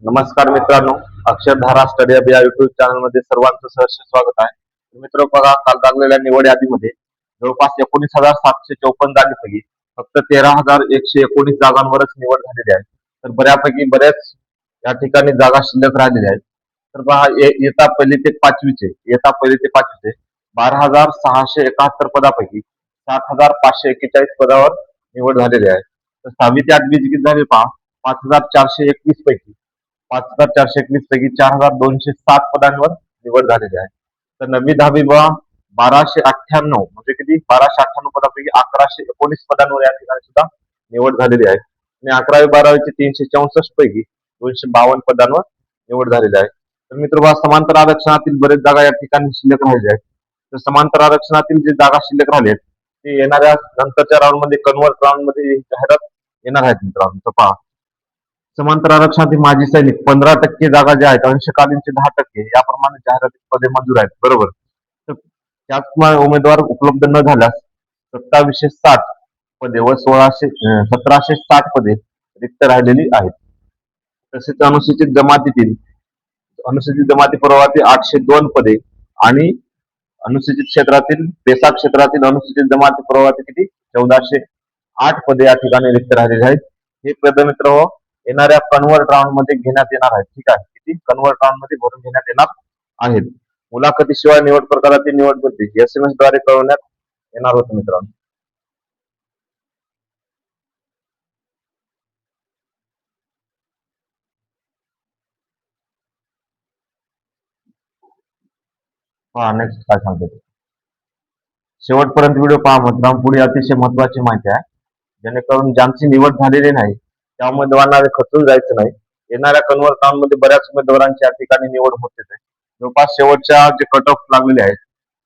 नमस्कार मित्रांनो, Akshardhara study hub या युट्यूब चॅनल मध्ये सर्वांचं सहर्ष स्वागत आहे. मित्र बघा, काल लागलेल्या निवड यादीमध्ये जवळपास 19,754 जागेपैकी फक्त 13,119 जागांवरच निवड झालेली आहे. तर बऱ्यापैकी बऱ्याच या ठिकाणी जागा शिल्लक राहिलेल्या आहेत. तर पहा, इयत्ता पहिली ते पाचवीचे 12,671 पदापैकी 7,541 पदावर निवड झालेली आहे. तर 6वी ते 8वी किती झाले पहा, 5,421 पैकी 4,207 पदांवर निवड झालेली आहे. तर 9वी 10वी 1298 म्हणजे किती 1298 पदापैकी 1119 पदांवर या ठिकाणी सुद्धा निवड झालेली आहे. आणि 11वी 12वीचे 364 पैकी 252 पदांवर निवड झालेली आहे. तर मित्र बघा, समांतर आरक्षणातील बरेच जागा या ठिकाणी शिल्लक राहिल्या आहेत. तर समांतर आरक्षणातील जे जागा शिल्लक राहिले आहेत ते येणाऱ्या नंतरच्या राऊंड मध्ये कन्वर्ट राऊंड मध्ये जाहिरात येणार आहेत मित्रांनो. तर पहा, समांतर आरक्षणातील माजी सैनिक 15% जागा ज्या आहेत, अंशकालीनचे 10%, याप्रमाणे जाहिराती पदे मंजूर आहेत, बरोबर. तर त्याचमुळे उमेदवार उपलब्ध न झाल्यास 2760 पदे व 1760 पदे रिक्त राहिलेली आहेत. तसेच अनुसूचित जमाती प्रवर्गातील 802 पदे आणि अनुसूचित क्षेत्रातील पेसा क्षेत्रातील अनुसूचित जमाती प्रवर्गातील किती 1408 पदे या ठिकाणी रिक्त राहिलेली आहेत. हे पद मित्र येणाऱ्या कन्वर्ट राऊंड मध्ये घेण्यात येणार आहेत. ठीक आहे, किती कन्वर्ट राऊंड मध्ये भरून घेण्यात येणार आहेत. मुलाखतीशिवाय निवड प्रकारातील निवड पद्धती SMS द्वारे कळवण्यात येणार होते मित्रांनो. पहा नेक्स्ट काय सांगते ते. शेवटपर्यंत व्हिडिओ पहा मित्रांनो, पुढे अतिशय महत्वाची माहिती आहे, जेणेकरून ज्यांची निवड झालेली नाही त्या उमेदवारांना खचून जायचं नाही. येणाऱ्या कन्वर्ट राऊंड मध्ये बऱ्याच उमेदवारांची या ठिकाणी निवड होते. जवळपास शेवटच्या जे कट ऑफ लागलेले आहेत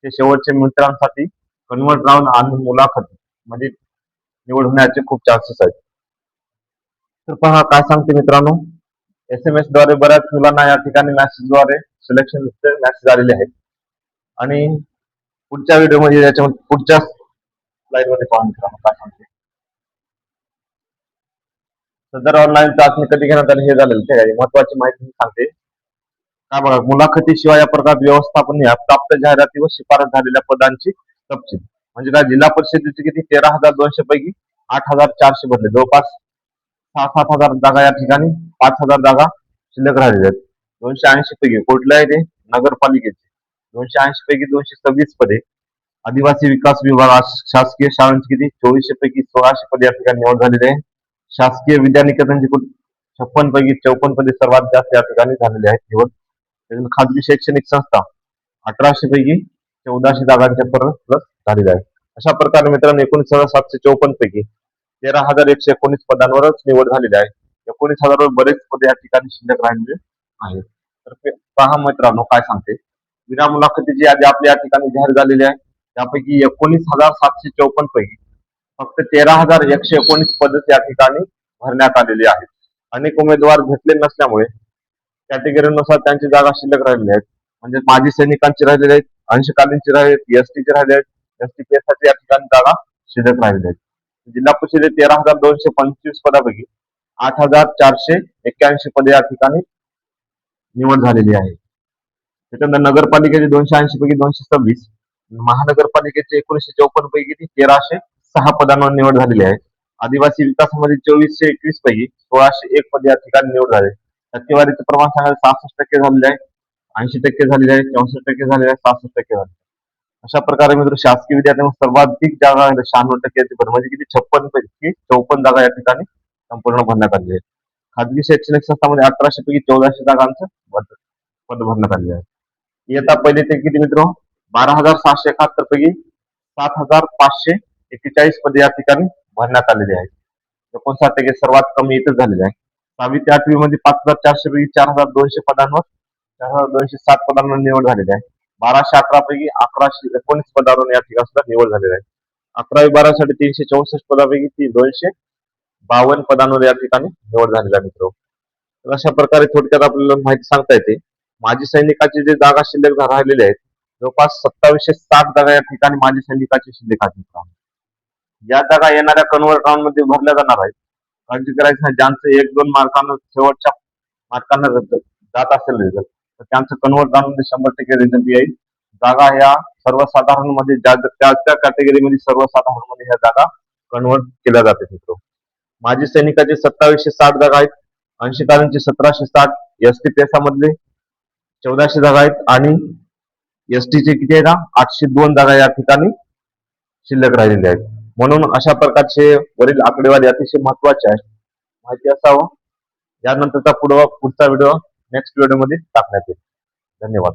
ते शेवटच्या मित्रांसाठी कन्वर्ट राऊंड आणि मुलाखत म्हणजे निवड होण्याचे खूप चान्सेस आहेत. तर पहा काय सांगते मित्रांनो, SMS द्वारे बऱ्याच मुलांना या ठिकाणी मेसेजद्वारे सिलेक्शन मेसेज आलेले आहेत. आणि पुढच्या व्हिडिओमध्ये याच्यामध्ये पुढच्या स्लाइड मध्ये पाहून मित्रांनो काय सांगते. सदर ऑनलाईन चाचणी कधी घेण्यात आली हे झालेलं ठीक आहे, महत्वाची माहिती सांगते. काय बघा, मुलाखतीशिवाय या प्रकारात व्यवस्थापन या प्राप्त जाहिराती व शिफारस झालेल्या पदांची तपशील म्हणजे काय, जिल्हा परिषदेचे किती 13,200 पैकी 8,400 भरले, जवळपास 6-7 हजार जागा या ठिकाणी 5,000 जागा शिल्लक राहिलेल्या आहेत. 280 पैकी कुठल्या आहे ते नगरपालिकेचे 280 पैकी 226 पदे. आदिवासी विकास विभाग शासकीय शाळांची किती 2400 पैकी 1600 पदे या ठिकाणी निवड झालेली आहे. शासकीय विद्यानिकेतनची 56 पैकी 54 पदे सर्वात जास्त या ठिकाणी झालेली आहेत निवड. खाजगी शैक्षणिक संस्था 1800 पैकी 1400 जागांच्या प्लस झालेल्या आहेत. अशा प्रकारे मित्रांनो 19,754 पैकी 13,119 पदांवरच निवड झालेली आहे. 19,000 वर बरेच पदे या ठिकाणी शिल्लक राहिलेले आहेत. तर पहा मित्रांनो काय सांगते, विना मुलाखतीची यादी आपल्या या ठिकाणी जाहीर झालेली आहे. त्यापैकी 19,754 पैकी फक्त 13,119 पद त्या ठिकाणी भरण्यात आलेली आहेत. अनेक उमेदवार भेटले नसल्यामुळे कॅटेगरीनुसार त्यांची जागा शिल्लक राहिलेल्या आहेत. म्हणजे माजी सैनिकांची राहिलेले आहेत, अंशकालीनची राहिले आहेत, एसटीचे राहिले आहेत, एसटी पेसाची या ठिकाणी जागा शिल्लक राहिलेल्या आहेत. जिल्हा परिषदे 13,225 पदापैकी 8,481 पदे या ठिकाणी निवड झालेली आहे. त्याच्यानंतर नगरपालिकेचे 280 पैकी 226, महानगरपालिकेचे 1954 पैकी 1306 पदांवर निवड झालेली आहे. आदिवासी विकासामध्ये 2421 पैकी 1601 पदे या ठिकाणी निवड झाले. टक्केवारीचे प्रमाण सांगायला 66% झालेले आहे, 80% झालेले आहे, 64% झालेले आहे, 66% झाले. अशा प्रकारे मित्र शासकीय विद्यार्थ्यांना सर्वाधिक जागा 96% म्हणजे किती 56 पैकी 54 जागा या ठिकाणी संपूर्ण भरण्यात आली आहे. खाजगी शैक्षणिक संस्थांमध्ये 1800 पैकी 1400 जागांचं पद भरण्यात आले आहे. इयत्ता पहिली ते किती मित्र 12,671 पैकी 7,541 पदे या ठिकाणी भरण्यात आलेली आहेत. 59% सर्वात कमी इथं झालेले आहे. 6वी ते 8वी मध्ये 5,400 पैकी 4,200 पदांवर 4,207 पदांवर निवड झालेली आहे. 1,211 पैकी 1,119 पदांवर या ठिकाणी सुद्धा निवड झालेली आहे. 11वी 12वी 364 पदापैकी 252 पदांवर या ठिकाणी निवड झालेली आहे मित्र. तर अशा प्रकारे थोडक्यात आपल्याला माहिती सांगता येते. माजी सैनिकाची जे जागा शिल्लक राहिलेले आहेत जवळपास 2760 जागा या ठिकाणी माजी सैनिकाची शिल्लक आहेत. या जागा येणाऱ्या कन्वर्ट राऊंड मध्ये भरल्या जाणार आहेत. काळजी करायचं नाही, ज्यांचं 1-2 मार्कानं शेवटच्या मार्कांना जात असेल रिझल्ट तर त्यांचं कन्वर्ट जाणून 100% रिझल्ट येईल. जागा ह्या सर्वसाधारण मध्ये त्या त्या कॅटेगरीमध्ये सर्वसाधारण मध्ये ह्या जागा कन्वर्ट केल्या जाते मित्र. माजी सैनिकाचे 2760 जागा आहेत, अंशकालीनचे 1760, एसटी पेसा मधले 1400 जागा आहेत आणि एसटीचे किती आहेत? 802 जागा या ठिकाणी शिल्लक राहिलेले आहेत. म्हणून अशा प्रकारचे वरील आकडेवारी अतिशय महत्वाचे आहेत, माहिती असावं. यानंतरचा पुढचा व्हिडिओ नेक्स्ट व्हिडिओ मध्ये टाकण्यात येईल. धन्यवाद.